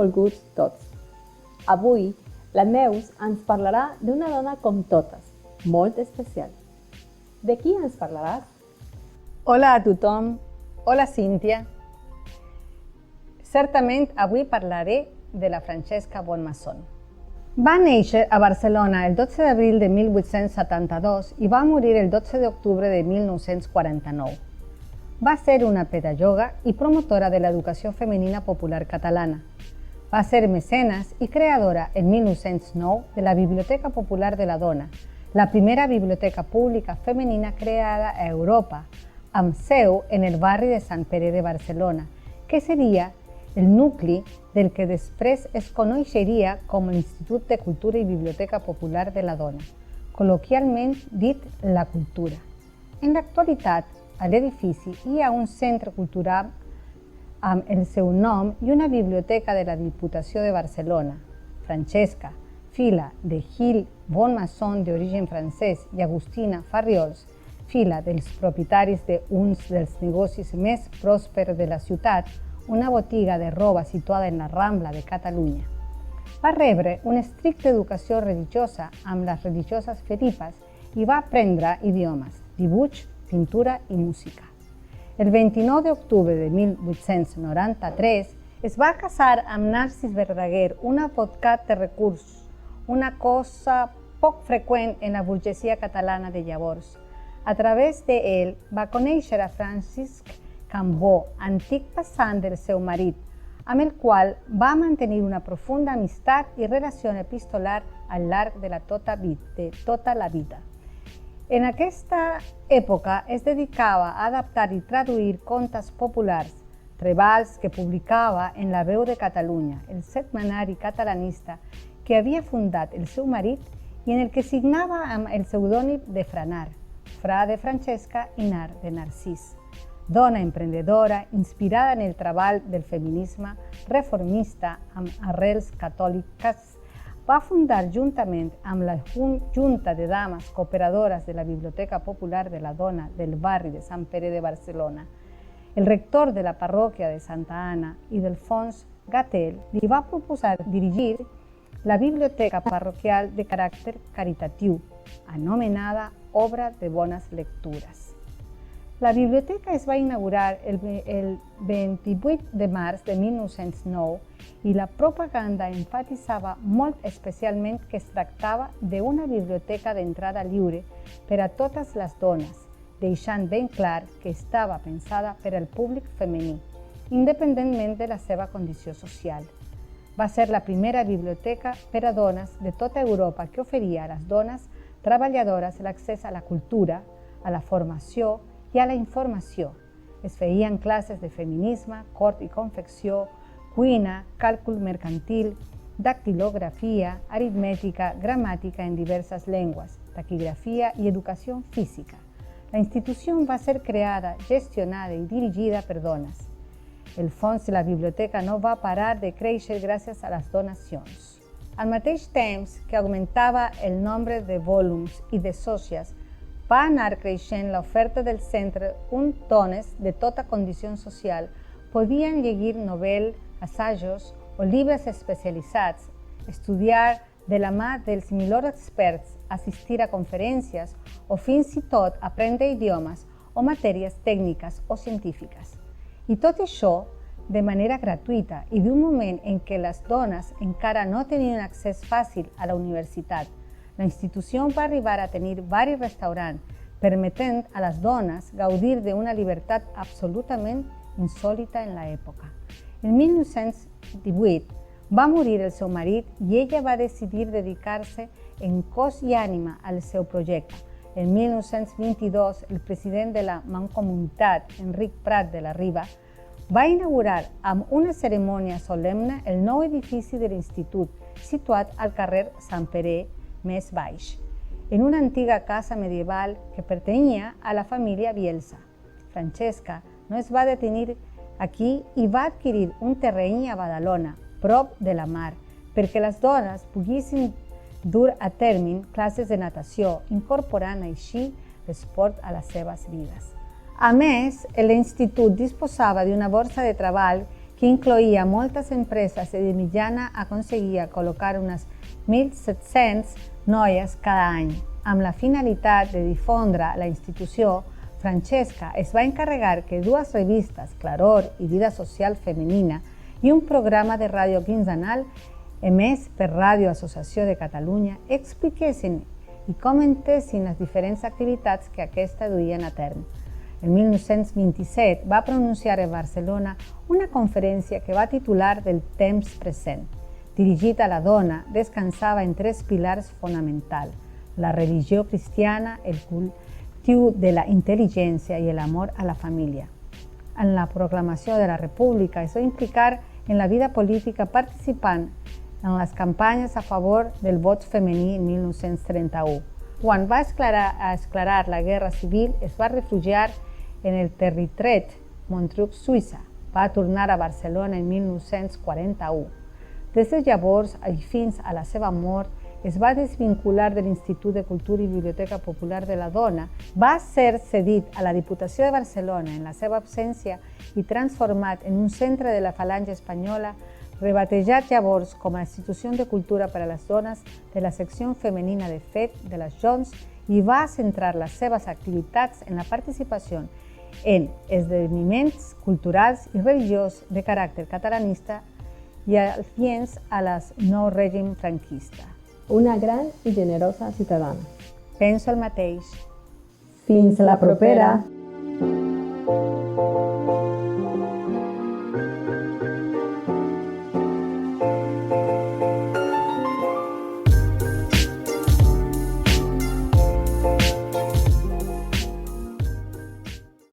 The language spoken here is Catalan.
Benvolguts tots! Avui, la Neus ens parlarà d'una dona com totes, molt especial. De qui ens parlaràs? Hola a tothom, hola Cíntia. Certament avui parlaré de la Francesca Bonmason. Va néixer a Barcelona el 12 d'abril de 1872 i va morir el 12 d'octubre de 1949. Va ser una pedagoga i promotora de l'educació femenina popular catalana. Va ser mecenes i creadora en 1909 de la Biblioteca Popular de la Dona, la primera biblioteca pública femenina creada a Europa, amb seu en el barri de Sant Pere de Barcelona, que seria el nucli del que després es coneixeria com l'Institut de Cultura i Biblioteca Popular de la Dona, col·loquialment dit La Cultura. En l'actualitat, a l'edifici hi ha un centre cultural amb el seu nom i una biblioteca de la Diputació de Barcelona. Francesca, filla de Gil Bonmason d'origen francès i Agustina Farriols, filla dels propietaris d'un dels negocis més pròspers de la ciutat, una botiga de roba situada en la Rambla de Catalunya. Va rebre una estricta educació religiosa amb les religioses Felipes i va aprendre idiomes, dibuix, pintura i música. El 29 d'octubre de 1893 es va casar amb Narcís Verdaguer, un advocat de recursos, una cosa poc freqüent en la burgesia catalana de llavors. A través d'ell va conèixer a Francisc Cambó, antic passant del seu marit, amb el qual va mantenir una profunda amistat i relació epistolar al llarg de tota la vida. En aquesta època es dedicava a adaptar i traduir contes populars, treballs que publicava en La Veu de Catalunya, el setmanari catalanista que havia fundat el seu marit i en el que signava amb el pseudònim de Franar, fra de Francesca i nar de Narcís. Dona emprendedora, inspirada en el treball del feminisme reformista amb arrels catòliques, va fundar juntament amb la Junta de Dames Cooperadores de la Biblioteca Popular de la Dona del barri de Sant Pere de Barcelona. El rector de la parròquia de Santa Anna i del Fons Gatel li va proposar dirigir la biblioteca parroquial de caràcter caritatiu, anomenada Obra de Bones Lectures. La biblioteca es va inaugurar el 28 de març de 1909 i la propaganda enfatitzava molt especialment que es tractava d'una biblioteca d'entrada lliure per a totes les dones, deixant ben clar que estava pensada per al públic femení, independentment de la seva condició social. Va ser la primera biblioteca per a dones de tota Europa que oferia a les dones treballadores l'accés a la cultura, a la formació i a la informació. Es feien classes de feminisme, cort i confecció, cuina, càlcul mercantil, dactilografia, aritmètica, gramàtica en diverses llengües, taquigrafia i educació física. La institució va ser creada, gestionada i dirigida per dones. El fons de la biblioteca no va parar de créixer gràcies a les donacions. Al mateix temps que augmentava el nombre de volums i de sòcies, va anar creixent l'oferta del centre on dones de tota condició social podien llegir novel·les, assajos o llibres especialitzats, estudiar de la mà dels millors experts, assistir a conferències o fins i tot aprendre idiomes o matèries tècniques o científiques. I tot això de manera gratuïta i d'un moment en què les dones encara no tenien accés fàcil a la universitat. La institució va arribar a tenir diversos restaurants, permetent a les dones gaudir d'una llibertat absolutament insòlita en l'època. En 1918 va morir el seu marit i ella va decidir dedicar-se en cos i ànima al seu projecte. En 1922, el president de la Mancomunitat, Enric Prat de la Riba, va inaugurar amb una cerimònia solemne el nou edifici de l'Institut, situat al carrer Sant Pere més baix, en una antiga casa medieval que pertanyia a la família Bielsa. Francesca no es va detenir aquí i va adquirir un terreny a Badalona, prop de la mar, perquè les dones poguessin dur a terme classes de natació, incorporant així l'esport a les seves vides. A més, l'institut disposava d'una borsa de treball que incloïa moltes empreses i de mitjana aconseguia col·locar unes 1.700 noies cada any. Amb la finalitat de difondre la institució, Francesca es va encarregar que dues revistes, Claror i Vida Social Femenina, i un programa de ràdio quinzenal emès per Ràdio Associació de Catalunya expliquessin i comentessin les diferents activitats que aquesta duien a terme. En 1927 va pronunciar a Barcelona una conferència que va titular Del temps present. Dirigit a la dona, descansava en tres pilars fonamentals: la religió cristiana, el cultiu de la intel·ligència i l'amor a la família. En la proclamació de la República es va implicar en la vida política participant en les campanyes a favor del vot femení en 1931. Quan va esclarar la Guerra Civil, es va refugiar en el Territret, Montreux, Suïssa. Va tornar a Barcelona en 1941. Des de llavors i fins a la seva mort, es va desvincular de l'Institut de Cultura i Biblioteca Popular de la Dona, va ser cedit a la Diputació de Barcelona en la seva absència i transformat en un centre de la Falange Espanyola, rebatejat llavors com a Institució de Cultura per a les Dones de la secció femenina de fet de les JONS, i va centrar les seves activitats en la participació en esdeveniments culturals i religiosos de caràcter catalanista i aliens a les nou règim franquista. Una gran i generosa ciutadana. Penso el mateix. Fins la propera!